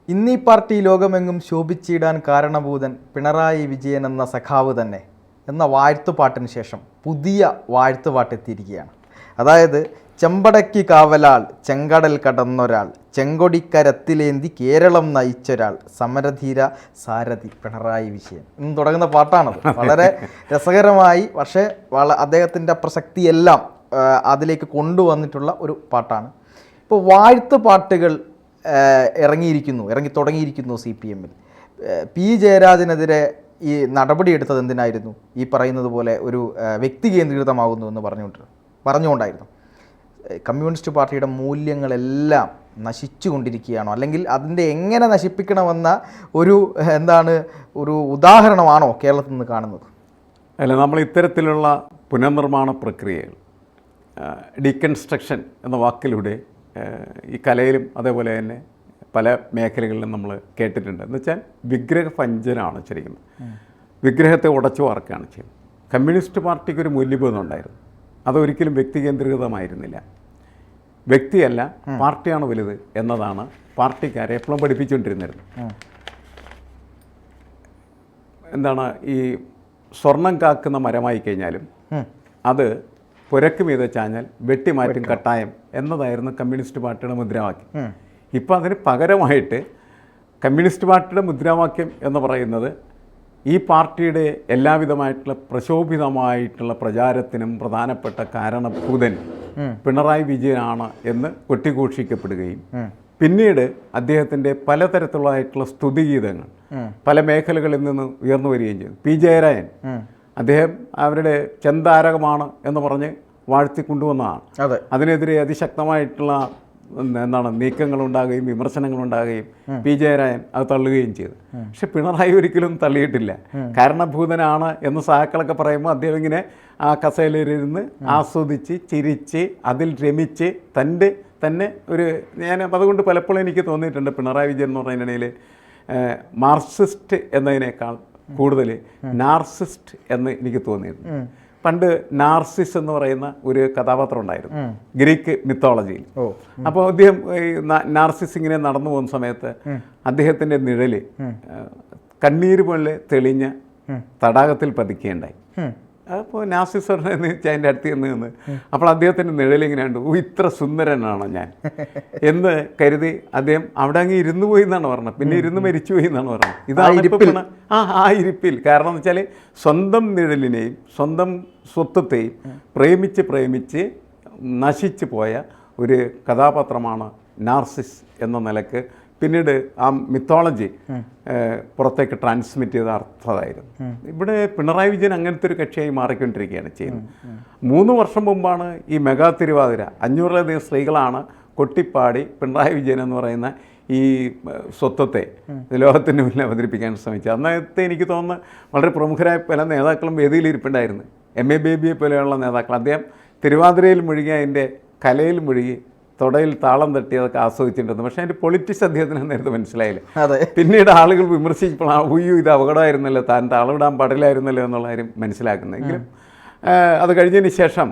ഇന്നീ പാർട്ടി ലോകമെങ്ങും ശോഭിച്ചിടാൻ കാരണഭൂതൻ പിണറായി വിജയൻ എന്ന സഖാവ് തന്നെ എന്ന വാഴ്ത്തുപാട്ടിന് ശേഷം പുതിയ വാഴ്ത്തുപാട്ട് എത്തിയിരിക്കുകയാണ്. അതായത് ചെമ്പടക്കി കാവലാൾ, ചെങ്കടൽ കടന്നൊരാൾ, ചെങ്കൊടിക്കരത്തിലേന്തി കേരളം നയിച്ചൊരാൾ, സമരധീര സാരഥി പിണറായി വിജയൻ എന്ന് തുടങ്ങുന്ന പാട്ടാണത്. വളരെ രസകരമായി, പക്ഷേ അദ്ദേഹത്തിൻ്റെ പ്രസക്തിയെല്ലാം അതിലേക്ക് കൊണ്ടുവന്നിട്ടുള്ള ഒരു പാട്ടാണ്. ഇപ്പോൾ വാഴ്ത്തുപാട്ടുകൾ ഇറങ്ങി തുടങ്ങിയിരിക്കുന്നു CPM-ൽ. പി ജയരാജനെതിരെ ഈ നടപടിയെടുത്തത് എന്തിനായിരുന്നു? ഈ പറയുന്നത് പോലെ ഒരു വ്യക്തി കേന്ദ്രീകൃതമാകുന്നു എന്ന് പറഞ്ഞുകൊണ്ടായിരുന്നു. കമ്മ്യൂണിസ്റ്റ് പാർട്ടിയുടെ മൂല്യങ്ങളെല്ലാം നശിച്ചു കൊണ്ടിരിക്കുകയാണോ, അല്ലെങ്കിൽ അതിൻ്റെ എങ്ങനെ നശിപ്പിക്കണമെന്ന ഒരു ഉദാഹരണമാണോ കേരളത്തിൽ നിന്ന് കാണുന്നത്? അല്ല, നമ്മൾ ഇത്തരത്തിലുള്ള പുനർനിർമ്മാണ പ്രക്രിയകൾ ഡീകൺസ്ട്രക്ഷൻ എന്ന വാക്കിലൂടെ ഈ കലയിലും അതേപോലെ തന്നെ പല മേഖലകളിലും നമ്മൾ കേട്ടിട്ടുണ്ട്. എന്ന് വെച്ചാൽ വിഗ്രഹഭഞ്ജനമാണ് ശരിക്കും. വിഗ്രഹത്തെ ഉടച്ചു വാർക്കുകയാണ് ചെയ്യുന്നത്. കമ്മ്യൂണിസ്റ്റ് പാർട്ടിക്ക് ഒരു മൂല്യബോധം ഉണ്ടായിരുന്നു. അതൊരിക്കലും വ്യക്തി കേന്ദ്രീകൃതമായിരുന്നില്ല. വ്യക്തിയല്ല, പാർട്ടിയാണ് വലുത് എന്നതാണ് പാർട്ടിക്കാരെ എപ്പോഴും പഠിപ്പിച്ചുകൊണ്ടിരുന്നത്. ഈ സ്വർണം കാക്കുന്ന മരമായി കഴിഞ്ഞാലും അത് പുരക്ക് മീതെ ചാഞ്ഞാൽ വെട്ടിമാറ്റും കട്ടായം എന്നതായിരുന്നു കമ്മ്യൂണിസ്റ്റ് പാർട്ടിയുടെ മുദ്രാവാക്യം. ഇപ്പം അതിന് പകരമായിട്ട് കമ്മ്യൂണിസ്റ്റ് പാർട്ടിയുടെ മുദ്രാവാക്യം എന്ന് പറയുന്നത് ഈ പാർട്ടിയുടെ എല്ലാവിധമായിട്ടുള്ള പ്രശോഭിതമായിട്ടുള്ള പ്രചാരത്തിനും പ്രധാനപ്പെട്ട കാരണഭൂതൻ പിണറായി വിജയനാണ് എന്ന് കൊട്ടിഘോഷിക്കപ്പെടുകയും പിന്നീട് അദ്ദേഹത്തിൻ്റെ പലതരത്തിലുള്ളതായിട്ടുള്ള സ്തുതിഗീതങ്ങൾ പല മേഖലകളിൽ നിന്ന് ഉയർന്നു വരികയും ചെയ്തു. പി ജയരാജൻ അദ്ദേഹം അവരുടെ ചെന്താരകമാണ് എന്ന് പറഞ്ഞ് വാഴ്ത്തിക്കൊണ്ടുവന്നതാണ്. അതിനെതിരെ അതിശക്തമായിട്ടുള്ള നീക്കങ്ങളുണ്ടാകുകയും വിമർശനങ്ങളുണ്ടാകുകയും പി ജയരാജൻ അത് തള്ളുകയും ചെയ്തു. പക്ഷെ പിണറായി ഒരിക്കലും തള്ളിയിട്ടില്ല. കാരണഭൂതനാണ് എന്ന് സഹാക്കളൊക്കെ പറയുമ്പോൾ അദ്ദേഹം ഇങ്ങനെ ആ കസേലയിലിരുന്ന് ആസ്വദിച്ച് ചിരിച്ച് അതിൽ രമിച്ച് തന്നെ ഞാൻ അതുകൊണ്ട് പലപ്പോഴും എനിക്ക് തോന്നിയിട്ടുണ്ട് പിണറായി വിജയൻ എന്ന് പറയുന്നതിനിടയിൽ മാർക്സിസ്റ്റ് എന്നതിനേക്കാൾ കൂടുതൽ നാർസിസ്റ്റ് എന്ന് എനിക്ക് തോന്നിയിരുന്നു. പണ്ട് നാർസിസ് എന്ന് പറയുന്ന ഒരു കഥാപാത്രം ഉണ്ടായിരുന്നു ഗ്രീക്ക് മിത്തോളജിയിൽ. അപ്പോൾ അദ്ദേഹം ഈ നാർസിസ് ഇങ്ങനെ നടന്നു പോകുന്ന സമയത്ത് അദ്ദേഹത്തിൻ്റെ നിഴല് കണ്ണീര് പോലെ തെളിഞ്ഞ തടാകത്തിൽ പതിക്കുകയുണ്ടായി. അപ്പോൾ നാർസിസ് അതിൻ്റെ അടുത്ത് നിന്ന് അപ്പോൾ അദ്ദേഹത്തിൻ്റെ നിഴലിങ്ങനെ ഉണ്ട്, ഇത്ര സുന്ദരനാണോ ഞാൻ എന്ന് കരുതി അദ്ദേഹം അവിടെ അങ്ങ് ഇരുന്നു പോയി എന്നാണ് പറഞ്ഞത്. പിന്നെ ഇരുന്ന് മരിച്ചു പോയി എന്നാണ് പറഞ്ഞത്. ഇതാണ് ഇപ്പോൾ ആ ഇരിപ്പിൽ. കാരണം എന്ന് വെച്ചാൽ സ്വന്തം നിഴലിനെയും സ്വന്തം സ്വത്വത്തെയും പ്രേമിച്ച് നശിച്ചു പോയ ഒരു കഥാപാത്രമാണ് നാർസിസ് എന്ന നിലക്ക് പിന്നീട് ആ മിത്തോളജി പുറത്തേക്ക് ട്രാൻസ്മിറ്റ് ചെയ്ത അർത്ഥമായിരുന്നു. ഇവിടെ പിണറായി വിജയൻ അങ്ങനത്തെ ഒരു കക്ഷിയായി മാറിക്കൊണ്ടിരിക്കുകയാണ് ചെയ്യുന്നത്. 3 വർഷം മുമ്പാണ് ഈ മെഗാ തിരുവാതിര 500-ലധികം സ്ത്രീകളാണ് കൊട്ടിപ്പാടി പിണറായി വിജയൻ എന്ന് പറയുന്ന ഈ സ്വത്വത്തെ ലോകത്തിന് മുന്നിൽ അവതരിപ്പിക്കാൻ ശ്രമിച്ചത്. അന്നത്തെ എനിക്ക് തോന്നുന്നു വളരെ പ്രമുഖരായ പല നേതാക്കളും വേദിയിൽ ഇരിപ്പുണ്ടായിരുന്നു. MA ബേബിയെ പോലെയുള്ള നേതാക്കൾ. അദ്ദേഹം തിരുവാതിരയിൽ മുഴുകി അതിൻ്റെ കലയിൽ മുഴുകി തൊടയിൽ താളം തട്ടി അതൊക്കെ ആസ്വദിച്ചിട്ടുണ്ട്. പക്ഷേ അതിൻ്റെ പൊളിറ്റിക്സ് അദ്ദേഹത്തിന് നേരത്തെ മനസ്സിലായില്ല. പിന്നീട് ആളുകൾ വിമർശിച്ചപ്പോൾ ഇത് അപകടമായിരുന്നല്ലോ, താൻ താളമിടാൻ പാടില്ലായിരുന്നല്ലോ എന്നുള്ള കാര്യം മനസ്സിലാക്കുന്നെങ്കിലും അത് കഴിഞ്ഞതിന് ശേഷം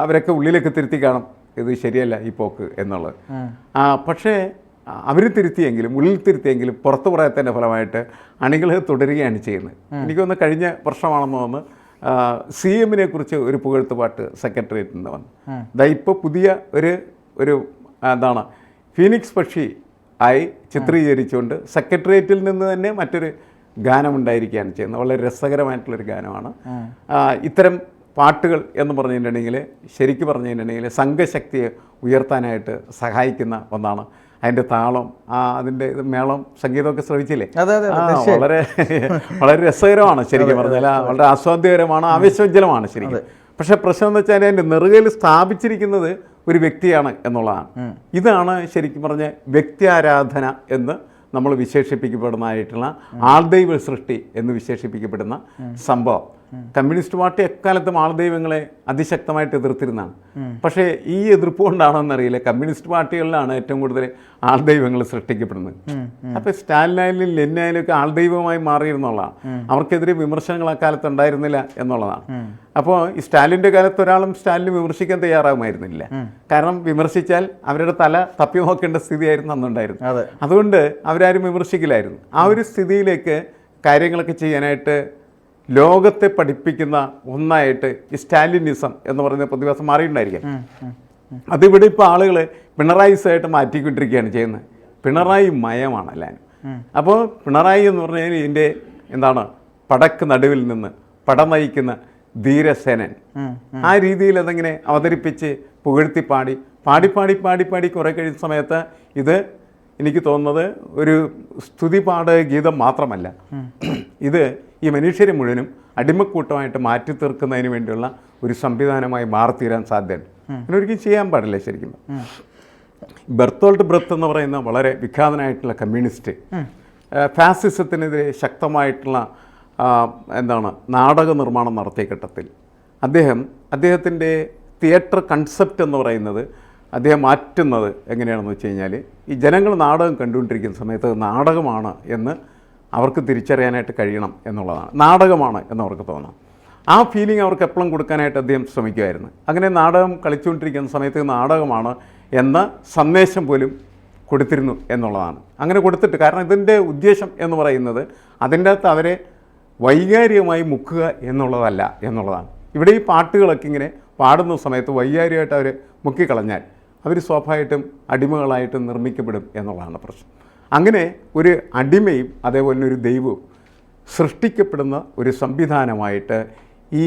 അവരൊക്കെ ഉള്ളിലേക്ക് തിരുത്തി കാണും ഇത് ശരിയല്ല ഈ പോക്ക് എന്നുള്ളത്. പക്ഷേ അവർ തിരുത്തിയെങ്കിലും ഉള്ളിൽ തിരുത്തിയെങ്കിലും പുറത്തു പറയത്തിൻ്റെ ഫലമായിട്ട് അണികൾ തുടരുകയാണ് ചെയ്യുന്നത്. എനിക്കൊന്ന് കഴിഞ്ഞ വർഷമാണെന്ന് തോന്നുന്നു CM-നെ കുറിച്ച് ഒരു പുകഴ്ത്ത് പാട്ട് സെക്രട്ടേറിയറ്റിൽ നിന്ന് വന്നു. ഇപ്പോൾ പുതിയ ഒരു ഫീനിക്സ് പക്ഷി ആയി ചിത്രീകരിച്ചുകൊണ്ട് സെക്രട്ടേറിയറ്റിൽ നിന്ന് തന്നെ മറ്റൊരു ഗാനമുണ്ടായിരിക്കുകയാണ് ചെയ്യുന്നത്. വളരെ രസകരമായിട്ടുള്ളൊരു ഗാനമാണ്. ഇത്തരം പാട്ടുകൾ എന്ന് പറഞ്ഞിട്ടുണ്ടെങ്കിൽ ശരിക്കും പറഞ്ഞിട്ടുണ്ടെങ്കിൽ സംഘശക്തിയെ ഉയർത്താനായിട്ട് സഹായിക്കുന്ന ഒന്നാണ്. അതിൻ്റെ താളം, അതിൻ്റെ മേളം, സംഗീതമൊക്കെ ശ്രവിച്ചില്ലേ? വളരെ രസകരമാണ് ശരിക്കും പറഞ്ഞാൽ. വളരെ ആസ്വാദ്യകരമാണ്, ആവേശോജ്വലമാണ് ശരിക്കും. പക്ഷേ പ്രശ്നം എന്ന് വെച്ചാൽ അതിൻ്റെ നെറുകയിൽ സ്ഥാപിച്ചിരിക്കുന്നത് ഒരു വ്യക്തിയാണ് എന്നുള്ളതാണ്. ഇതാണ് ശരിക്കും പറഞ്ഞ വ്യക്തി ആരാധന എന്ന് നമ്മൾ വിശേഷിപ്പിക്കപ്പെടുന്നതായിട്ടുള്ള ആൾദൈവ സൃഷ്ടി എന്ന് വിശേഷിപ്പിക്കപ്പെടുന്ന സംഭവം. കമ്മ്യൂണിസ്റ്റ് പാർട്ടി എക്കാലത്തും ആൾദൈവങ്ങളെ അതിശക്തമായിട്ട് എതിർത്തിരുന്നതാണ്. പക്ഷേ ഈ എതിർപ്പ് കൊണ്ടാണോന്നറിയില്ല, കമ്മ്യൂണിസ്റ്റ് പാർട്ടികളിലാണ് ഏറ്റവും കൂടുതൽ ആൾദൈവങ്ങൾ സൃഷ്ടിക്കപ്പെടുന്നത്. അപ്പോൾ സ്റ്റാലിനായാലും ലെനിനായാലും ഒക്കെ ആൾദൈവമായി മാറിയിരുന്നുള്ളതാണ്. അവർക്കെതിരെ വിമർശനങ്ങൾ അക്കാലത്ത് ഉണ്ടായിരുന്നില്ല എന്നുള്ളതാണ്. അപ്പോൾ ഈ സ്റ്റാലിൻ്റെ കാലത്ത് ഒരാളും സ്റ്റാലിനെ വിമർശിക്കാൻ തയ്യാറാകുമായിരുന്നില്ല. കാരണം വിമർശിച്ചാൽ അവരുടെ തല തപ്പി നോക്കേണ്ട സ്ഥിതിയായിരുന്നു അന്നുണ്ടായിരുന്നു. അതുകൊണ്ട് അവരാരും വിമർശിക്കില്ലായിരുന്നു. ആ ഒരു സ്ഥിതിയിലേക്ക് കാര്യങ്ങളൊക്കെ ചെയ്യാനായിട്ട് ലോകത്തെ പഠിപ്പിക്കുന്ന ഒന്നായിട്ട് ഈ സ്റ്റാലിനിസം എന്ന് പറയുന്ന പ്രതിഭാസം മാറിയിട്ടുണ്ടായിരിക്കാം. അതിവിടെ ഇപ്പോൾ ആളുകൾ പിണറായിസായിട്ട് മാറ്റിക്കൊണ്ടിരിക്കുകയാണ് ചെയ്യുന്നത്. പിണറായി മയമാണ് എല്ലാവരും. അപ്പോൾ പിണറായി എന്ന് പറഞ്ഞാൽ ഇതിൻ്റെ എന്താണ്, പടക്ക് നടുവിൽ നിന്ന് പടം നയിക്കുന്ന ധീരസേനൻ. ആ രീതിയിൽ അതെങ്ങനെ അവതരിപ്പിച്ച് പുകഴ്ത്തി പാടി കുറേ കഴിയുന്ന സമയത്ത് ഇത് എനിക്ക് തോന്നുന്നത് ഒരു സ്തുതിപാഠ ഗീതം മാത്രമല്ല, ഇത് ഈ മനുഷ്യരെ മുഴുവനും അടിമക്കൂട്ടമായിട്ട് മാറ്റി തീർക്കുന്നതിന് വേണ്ടിയുള്ള ഒരു സംവിധാനമായി മാറിത്തീരാൻ സാധ്യതയുണ്ട്. അങ്ങനെ ഒരിക്കലും ചെയ്യാൻ പാടില്ല. ശരിക്കും ബെർത്തോൾട്ട് ബ്രെത്ത് എന്ന് പറയുന്ന വളരെ വിഖ്യാതനായിട്ടുള്ള കമ്മ്യൂണിസ്റ്റ് ഫാസിസത്തിനെതിരെ ശക്തമായിട്ടുള്ള നാടക നിർമ്മാണം നടത്തിയ ഘട്ടത്തിൽ അദ്ദേഹത്തിൻ്റെ തിയേറ്റർ കൺസെപ്റ്റ് എന്ന് പറയുന്നത് അദ്ദേഹം മാറ്റുന്നത് എങ്ങനെയാണെന്ന് വെച്ച് കഴിഞ്ഞാൽ, ഈ ജനങ്ങൾ നാടകം കണ്ടുകൊണ്ടിരിക്കുന്ന സമയത്ത് നാടകമാണ് എന്ന് അവർക്ക് തിരിച്ചറിയാനായിട്ട് കഴിയണം എന്നുള്ളതാണ്. നാടകമാണ് എന്നവർക്ക് തോന്നണം. ആ ഫീലിംഗ് അവർക്ക് എപ്പോഴും കൊടുക്കാനായിട്ട് അദ്ദേഹം ശ്രമിക്കുമായിരുന്നു. അങ്ങനെ നാടകം കളിച്ചുകൊണ്ടിരിക്കുന്ന സമയത്ത് നാടകമാണ് എന്ന സന്ദേശം പോലും കൊടുത്തിരുന്നു എന്നുള്ളതാണ്. അങ്ങനെ കൊടുത്തിട്ട്, കാരണം ഇതിൻ്റെ ഉദ്ദേശം എന്ന് പറയുന്നത് അതിൻ്റെ അകത്ത് അവരെ വൈകാരികമായി മുക്കുക എന്നുള്ളതല്ല എന്നുള്ളതാണ്. ഇവിടെ ഈ പാട്ടുകളൊക്കെ ഇങ്ങനെ പാടുന്ന സമയത്ത് വൈകാരികമായിട്ട് അവർ മുക്കിക്കളഞ്ഞാൽ അവർ സ്വാഭാവികമായിട്ടും അടിമകളായിട്ട് നിർമ്മിക്കപ്പെടും എന്നുള്ളതാണ് പ്രശ്നം. അങ്ങനെ ഒരു അടിമയും അതേപോലെ ഒരു ദൈവവും സൃഷ്ടിക്കപ്പെടുന്ന ഒരു സംവിധാനമായിട്ട് ഈ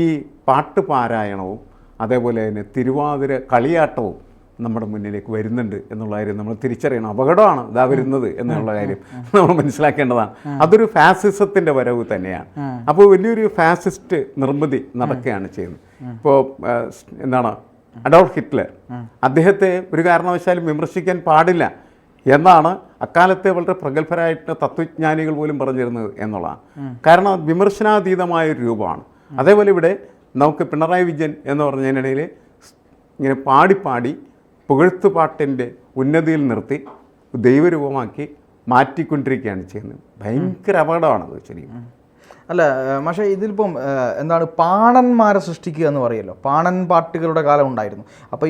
പാട്ടുപാരായണവും അതേപോലെ തന്നെ തിരുവാതിര കളിയാട്ടവും നമ്മുടെ മുന്നിലേക്ക് വരുന്നുണ്ട് എന്നുള്ള കാര്യം നമ്മൾ തിരിച്ചറിയണം. അപകടമാണ് ഇതാ വരുന്നത് എന്നുള്ള കാര്യം നമ്മൾ മനസ്സിലാക്കേണ്ടതാണ്. അതൊരു ഫാസിസത്തിൻ്റെ വരവ് തന്നെയാണ്. അപ്പോൾ വലിയൊരു ഫാസിസ്റ്റ് നിർമ്മിതി നടക്കുകയാണ് ചെയ്യുന്നത്. ഇപ്പോൾ അഡോൾഫ് ഹിറ്റ്ലർ, അദ്ദേഹത്തെ ഒരു കാരണവശാലും വിമർശിക്കാൻ പാടില്ല എന്നാണ് അക്കാലത്തെ വളരെ പ്രഗത്ഭരായിട്ട് തത്വജ്ഞാനികൾ പോലും പറഞ്ഞിരുന്നത് എന്നുള്ളതാണ്. കാരണം വിമർശനാതീതമായൊരു രൂപമാണ്. അതേപോലെ ഇവിടെ നമുക്ക് പിണറായി വിജയൻ എന്ന് പറഞ്ഞതിനിടയിൽ ഇങ്ങനെ പാടി പുകഴ്ത്തുപാട്ടിൻ്റെ ഉന്നതിയിൽ നിർത്തി ദൈവരൂപമാക്കി മാറ്റിക്കൊണ്ടിരിക്കുകയാണ് ചെയ്യുന്നത്. ഭയങ്കര അപകടമാണത് ശരിക്കും. അല്ല പക്ഷേ ഇതിലിപ്പം പാണന്മാരെ സൃഷ്ടിക്കുക എന്ന് പറയുമല്ലോ, പാണൻ പാട്ടുകളുടെ കാലം ഉണ്ടായിരുന്നു. അപ്പോൾ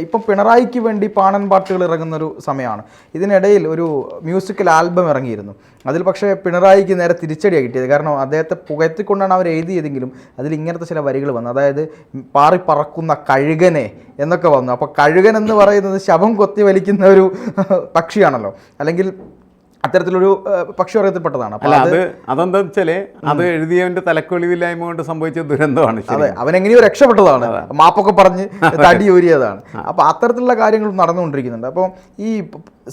ഇപ്പം പിണറായിക്ക് വേണ്ടി പാണൻ പാട്ടുകൾ ഇറങ്ങുന്നൊരു സമയമാണ്. ഇതിനിടയിൽ ഒരു മ്യൂസിക്കൽ ആൽബം ഇറങ്ങിയിരുന്നു. അതിൽ പക്ഷേ പിണറായിക്ക് നേരെ തിരിച്ചടിയാണ് കിട്ടിയത്. കാരണം അദ്ദേഹത്തെ പുകഴ്ത്തിക്കൊണ്ടാണ് അവർ എഴുതിയതെങ്കിലും അതിൽ ഇങ്ങനത്തെ ചില വരികൾ വന്നു. അതായത് പാറിപ്പറക്കുന്ന കഴുകനെ എന്നൊക്കെ വന്നു. അപ്പോൾ കഴുകൻ എന്ന് പറയുന്നത് ശവം കൊത്തി വലിക്കുന്ന ഒരു പക്ഷിയാണല്ലോ, അല്ലെങ്കിൽ അത്തരത്തിലൊരു പക്ഷി വർഗത്തിൽപ്പെട്ടതാണ്. അതെന്താ വെച്ചാല് അത് എഴുതിയവന്റെ തലക്കൊളിവില്ലായ്മ കൊണ്ട് സംഭവിച്ച ദുരന്തമാണ്. അതെ, അവനെങ്ങനെയോ രക്ഷപ്പെട്ടതാണ്, മാപ്പൊക്കെ പറഞ്ഞ് തടിയൂരിയതാണ്. അപ്പോൾ അത്തരത്തിലുള്ള കാര്യങ്ങൾ നടന്നുകൊണ്ടിരിക്കുന്നുണ്ട്. അപ്പോൾ ഈ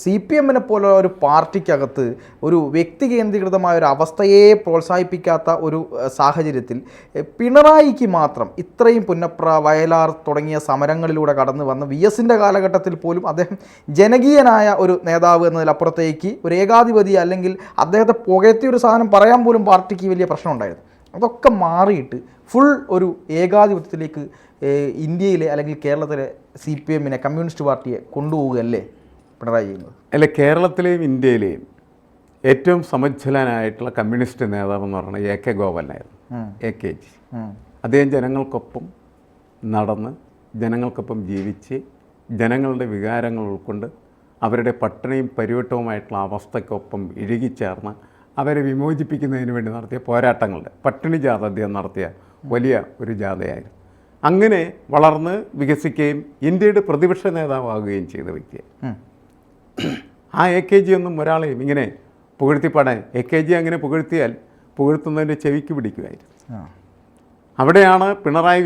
CPM-നെ പോലെ ഒരു പാർട്ടിക്കകത്ത് ഒരു വ്യക്തി കേന്ദ്രീകൃതമായ ഒരു അവസ്ഥയെ പ്രോത്സാഹിപ്പിക്കാത്ത ഒരു സാഹചര്യത്തിൽ പിണറായിക്ക് മാത്രം ഇത്രയും പുന്നപ്ര, വയലാർ തുടങ്ങിയ സമരങ്ങളിലൂടെ കടന്നു വന്ന VS-ൻ്റെ കാലഘട്ടത്തിൽ പോലും അദ്ദേഹം ജനകീയനായ ഒരു നേതാവ് എന്നതിലപ്പുറത്തേക്ക് ഒരു ഏകാധിപതി അല്ലെങ്കിൽ അദ്ദേഹത്തെ പുകഴ്ത്തിയ ഒരു സാധനം പറയാൻ പോലും പാർട്ടിക്ക് വലിയ പ്രശ്നമുണ്ടായിരുന്നു. അതൊക്കെ മാറിയിട്ട് ഫുൾ ഒരു ഏകാധിപത്യത്തിലേക്ക് ഇന്ത്യയിലെ അല്ലെങ്കിൽ കേരളത്തിലെ CPM-നെ, കമ്മ്യൂണിസ്റ്റ് പാർട്ടിയെ കൊണ്ടുപോവുകയല്ലേ പിണറായി ചെയ്യുന്നത്? അല്ല, കേരളത്തിലെയും ഇന്ത്യയിലെയും ഏറ്റവും സമജ്ജലനായിട്ടുള്ള കമ്മ്യൂണിസ്റ്റ് നേതാവ് എന്ന് പറയുന്നത് AK ഗോപാലനായിരുന്നു. AKG. അദ്ദേഹം ജനങ്ങൾക്കൊപ്പം നടന്ന് ജനങ്ങൾക്കൊപ്പം ജീവിച്ച് ജനങ്ങളുടെ വികാരങ്ങൾ ഉൾക്കൊണ്ട് അവരുടെ പട്ടിണിയും പരിവട്ടവുമായിട്ടുള്ള അവസ്ഥയ്ക്കൊപ്പം ഇഴുകിച്ചേർന്ന് അവരെ വിമോചിപ്പിക്കുന്നതിന് വേണ്ടി നടത്തിയ പോരാട്ടങ്ങളുടെ പട്ടിണി ജാഥ അദ്ദേഹം നടത്തിയ വലിയ ഒരു ജാഥയായിരുന്നു. അങ്ങനെ വളർന്ന് വികസിക്കുകയും ഇന്ത്യയുടെ പ്രതിപക്ഷ നേതാവാകുകയും ചെയ്ത വ്യക്തിയാണ്. ആ AKG ഒന്നും ഒരാളെയും ഇങ്ങനെ പുകഴ്ത്തിപ്പാടാൻ, AKG അങ്ങനെ പുകഴ്ത്തിയാൽ പുകഴ്ത്തുന്നതിൻ്റെ ചെവിക്ക് പിടിക്കുമായിരുന്നു. അവിടെയാണ് പിണറായി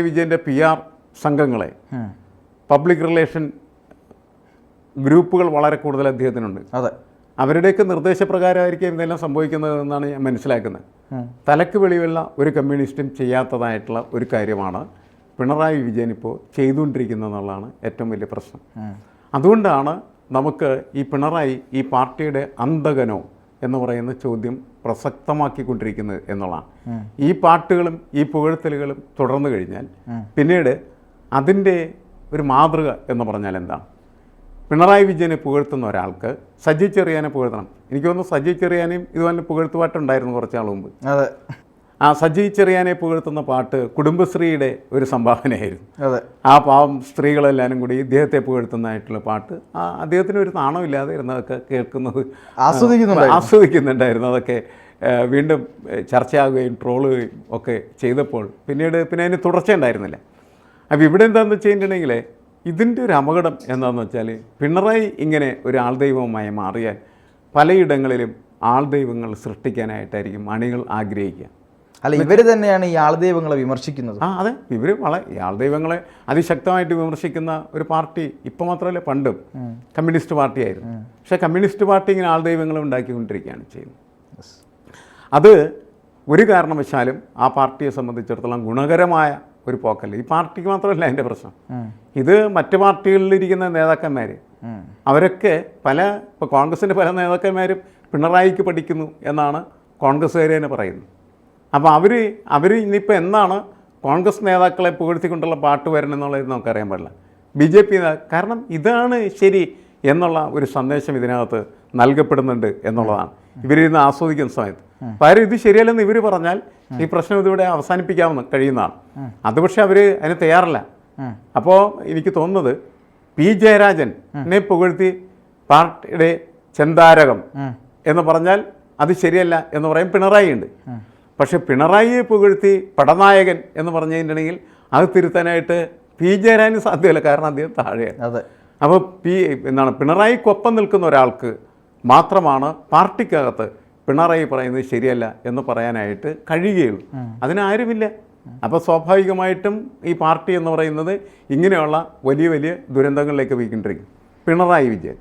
വിജയൻ്റെ PR സംഘങ്ങളെ, പബ്ലിക് റിലേഷൻ ഗ്രൂപ്പുകൾ വളരെ കൂടുതൽ അദ്ദേഹത്തിനുണ്ട്. അതെ, അവരുടെയൊക്കെ നിർദ്ദേശപ്രകാരമായിരിക്കും ഇതെല്ലാം സംഭവിക്കുന്നതെന്നാണ് ഞാൻ മനസ്സിലാക്കുന്നത്. തലക്ക് വെളിയുള്ള ഒരു കമ്മ്യൂണിസ്റ്റും ചെയ്യാത്തതായിട്ടുള്ള ഒരു കാര്യമാണ് പിണറായി വിജയൻ ഇപ്പോൾ ചെയ്തുകൊണ്ടിരിക്കുന്നതെന്നുള്ളതാണ് ഏറ്റവും വലിയ പ്രശ്നം. അതുകൊണ്ടാണ് നമുക്ക് ഈ പിണറായി ഈ പാർട്ടിയുടെ അന്തകനോ എന്ന് പറയുന്ന ചോദ്യം പ്രസക്തമാക്കിക്കൊണ്ടിരിക്കുന്നത് എന്നുള്ളതാണ്. ഈ പാട്ടുകളും ഈ പുകഴ്ത്തലുകളും തുടർന്നു കഴിഞ്ഞാൽ പിന്നീട് അതിൻ്റെ ഒരു മാതൃക എന്ന് പറഞ്ഞാൽ എന്താണ്? പിണറായി വിജയനെ പുകഴ്ത്തുന്ന ഒരാൾക്ക് സജി ചെറിയാനെ പുകഴ്ത്തണം. എനിക്ക് തോന്നുന്നു സജി ചെറിയാനെയും ഇതുപോലെ പുകഴ്ത്തുപാട്ടുണ്ടായിരുന്നു കുറച്ച് നാൾ മുമ്പ്. അതെ, ആ സജി ചെറിയാനെ പുകഴ്ത്തുന്ന പാട്ട് കുടുംബശ്രീയുടെ ഒരു സംഭാവനയായിരുന്നു. അതെ, ആ പാവം സ്ത്രീകളെല്ലാവരും കൂടി ഇദ്ദേഹത്തെ പുകഴ്ത്തുന്നതായിട്ടുള്ള പാട്ട് അദ്ദേഹത്തിന് ഒരു നാണമില്ലാതെ ഇരുന്നതൊക്കെ കേൾക്കുന്നത് ആസ്വദിക്കുന്നുണ്ടായിരുന്നു. അതൊക്കെ വീണ്ടും ചർച്ചയാകുകയും ട്രോളുകയും ഒക്കെ ചെയ്തപ്പോൾ പിന്നെ അതിന് തുടർച്ചയുണ്ടായിരുന്നില്ല. അപ്പോൾ ഇവിടെ എന്താണെന്ന് വെച്ചിട്ടുണ്ടെങ്കിൽ ഇതിൻ്റെ ഒരു അപകടം എന്താണെന്ന് വെച്ചാൽ പിണറായി ഇങ്ങനെ ഒരു ആൾദൈവമായി മാറിയാൽ പലയിടങ്ങളിലും ആൾദൈവങ്ങൾ സൃഷ്ടിക്കാനായിട്ടായിരിക്കും അണികൾ ആഗ്രഹിക്കുക. അല്ല, ഇവർ തന്നെയാണ് ഈ ആൾദൈവങ്ങളെ വിമർശിക്കുന്നത്. അതെ, ഇവർ ഈ ആൾദൈവങ്ങളെ അതിശക്തമായിട്ട് വിമർശിക്കുന്ന ഒരു പാർട്ടി ഇപ്പോൾ മാത്രമല്ല പണ്ടും കമ്മ്യൂണിസ്റ്റ് പാർട്ടിയായിരുന്നു. പക്ഷേ കമ്മ്യൂണിസ്റ്റ് പാർട്ടി ഇങ്ങനെ ആൾദൈവങ്ങളെ ഉണ്ടാക്കിക്കൊണ്ടിരിക്കുകയാണ് ചെയ്യുന്നത്. അത് ഒരു കാരണവശാലും ആ പാർട്ടിയെ സംബന്ധിച്ചിടത്തോളം ഗുണകരമായ ഒരു പോക്കല്ല. ഈ പാർട്ടിക്ക് മാത്രമല്ല അതിൻ്റെ പ്രശ്നം. ഇത് മറ്റ് പാർട്ടികളിലിരിക്കുന്ന നേതാക്കന്മാർ അവരൊക്കെ ഇപ്പോൾ കോൺഗ്രസിൻ്റെ പല നേതാക്കന്മാരും പിണറായിക്ക് പഠിക്കുന്നു എന്നാണ് കോൺഗ്രസ്സുകാർ തന്നെ പറയുന്നത്. അപ്പോൾ അവർ ഇനിയിപ്പോൾ എന്നാണ് കോൺഗ്രസ് നേതാക്കളെ പുകഴ്ത്തിക്കൊണ്ടുള്ള പാട്ട് വരണമെന്നുള്ളത് നമുക്കറിയാൻ പാടില്ല. BJP കാരണം ഇതാണ് ശരി എന്നുള്ള ഒരു സന്ദേശം ഇതിനകത്ത് നൽകപ്പെടുന്നുണ്ട് എന്നുള്ളതാണ് ഇവരിന്ന് ആസ്വദിക്കുന്ന സമയത്ത്. പകരം ഇത് ശരിയല്ലെന്ന് ഇവർ പറഞ്ഞാൽ ഈ പ്രശ്നം ഇതിവിടെ അവസാനിപ്പിക്കാമെന്ന് കഴിയുന്നതാണ്. അത് പക്ഷേ അവർ അതിന് തയ്യാറല്ല. അപ്പോൾ എനിക്ക് തോന്നുന്നത് P. ജയരാജനെ പുകഴ്ത്തി പാർട്ടിയുടെ ചെന്താരകം എന്ന് പറഞ്ഞാൽ അത് ശരിയല്ല എന്ന് പറയും പിണറായി ഉണ്ട്. പക്ഷെ പിണറായിയെ പുകഴ്ത്തി പടനായകൻ എന്ന് പറഞ്ഞിട്ടുണ്ടെങ്കിൽ അത് തിരുത്താനായിട്ട് P. ജയരാജന് സാധ്യമല്ല. കാരണം അദ്ദേഹം താഴെയാണ്. അപ്പോൾ പിണറായിക്കൊപ്പം നിൽക്കുന്ന ഒരാൾക്ക് മാത്രമാണ് പാർട്ടിക്കകത്ത് പിണറായി പറയുന്നത് ശരിയല്ല എന്ന് പറയാനായിട്ട് കഴിയുകയുള്ളൂ. അതിനാരുമില്ല. അപ്പോൾ സ്വാഭാവികമായിട്ടും ഈ പാർട്ടി എന്ന് പറയുന്നത് ഇങ്ങനെയുള്ള വലിയ വലിയ ദുരന്തങ്ങളിലേക്ക് പോയിക്കൊണ്ടിരിക്കും. പിണറായി വിജയൻ,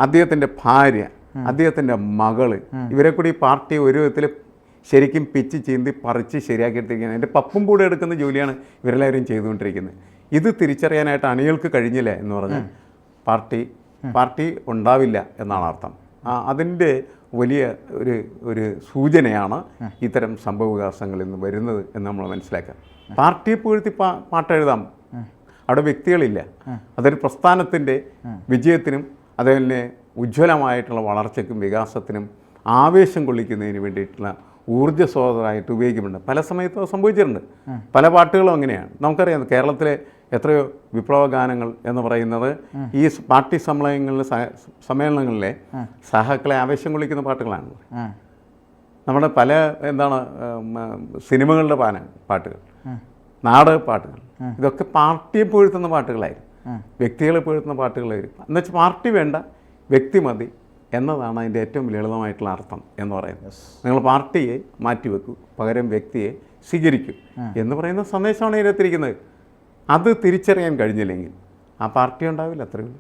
അദ്ദേഹത്തിൻ്റെ ഭാര്യ, അദ്ദേഹത്തിൻ്റെ മകള്, ഇവരെ കൂടി പാർട്ടി ഒരു വിധത്തിൽ ശരിക്കും പിച്ച് ചീന്തി പറിച്ച് ശരിയാക്കിയെടുത്തിരിക്കുന്നത്. എൻ്റെ പപ്പും കൂടെ എടുക്കുന്ന ജോലിയാണ് ഇവരെല്ലാവരും ചെയ്തുകൊണ്ടിരിക്കുന്നത്. ഇത് തിരിച്ചറിയാനായിട്ട് അണികൾക്ക് കഴിഞ്ഞില്ല എന്ന് പറഞ്ഞാൽ പാർട്ടി ഉണ്ടാവില്ല എന്നാണ് അർത്ഥം. അതിൻ്റെ വലിയ ഒരു സൂചനയാണ് ഇത്തരം സംഭവവികാസങ്ങളിൽ നിന്ന് വരുന്നത് എന്ന് നമ്മൾ മനസ്സിലാക്കുക. പാർട്ടിയെ പുകഴ്ത്തി പാട്ടെഴുതാം, അവിടെ വ്യക്തികളില്ല. അതൊരു പ്രസ്ഥാനത്തിൻ്റെ വിജയത്തിനും അതുപോലെ ഉജ്ജ്വലമായിട്ടുള്ള വളർച്ചയ്ക്കും വികാസത്തിനും ആവേശം കൊള്ളിക്കുന്നതിന് വേണ്ടിയിട്ടുള്ള ഊർജ്ജസ്വതരായിട്ട് ഉപയോഗിക്കുന്നുണ്ട്. പല സമയത്തും സംഭവിച്ചിട്ടുണ്ട്. പല പാട്ടുകളും അങ്ങനെയാണ്. നമുക്കറിയാം കേരളത്തിലെ എത്രയോ വിപ്ലവ ഗാനങ്ങൾ എന്ന് പറയുന്നത് ഈ പാർട്ടി സമ്മേളനങ്ങളിലെ സഹാക്കളെ ആവേശം കൊള്ളിക്കുന്ന പാട്ടുകളാണ്. നമ്മുടെ പല സിനിമകളുടെ പാട്ടുകൾ, നാടക പാട്ടുകൾ, ഇതൊക്കെ പാർട്ടിയെ പുകഴ്ത്തുന്ന പാട്ടുകളായിരുന്നു, വ്യക്തികളെ പുകഴ്ത്തുന്ന പാട്ടുകളായിരുന്നു. എന്നുവെച്ചാൽ പാർട്ടി വേണ്ട, വ്യക്തി മതി എന്നതാണ് അതിൻ്റെ ഏറ്റവും ലളിതമായിട്ടുള്ള അർത്ഥം എന്ന് പറയുന്നത്. നിങ്ങൾ പാർട്ടിയെ മാറ്റിവെക്കൂ, പകരം വ്യക്തിയെ സ്വീകരിക്കൂ എന്ന് പറയുന്ന സന്ദേശമാണ് ഇതിനകത്തിരിക്കുന്നത്. അത് തിരിച്ചറിയാൻ കഴിഞ്ഞില്ലെങ്കിൽ ആ പാർട്ടി ഉണ്ടാവില്ല. അത്രയും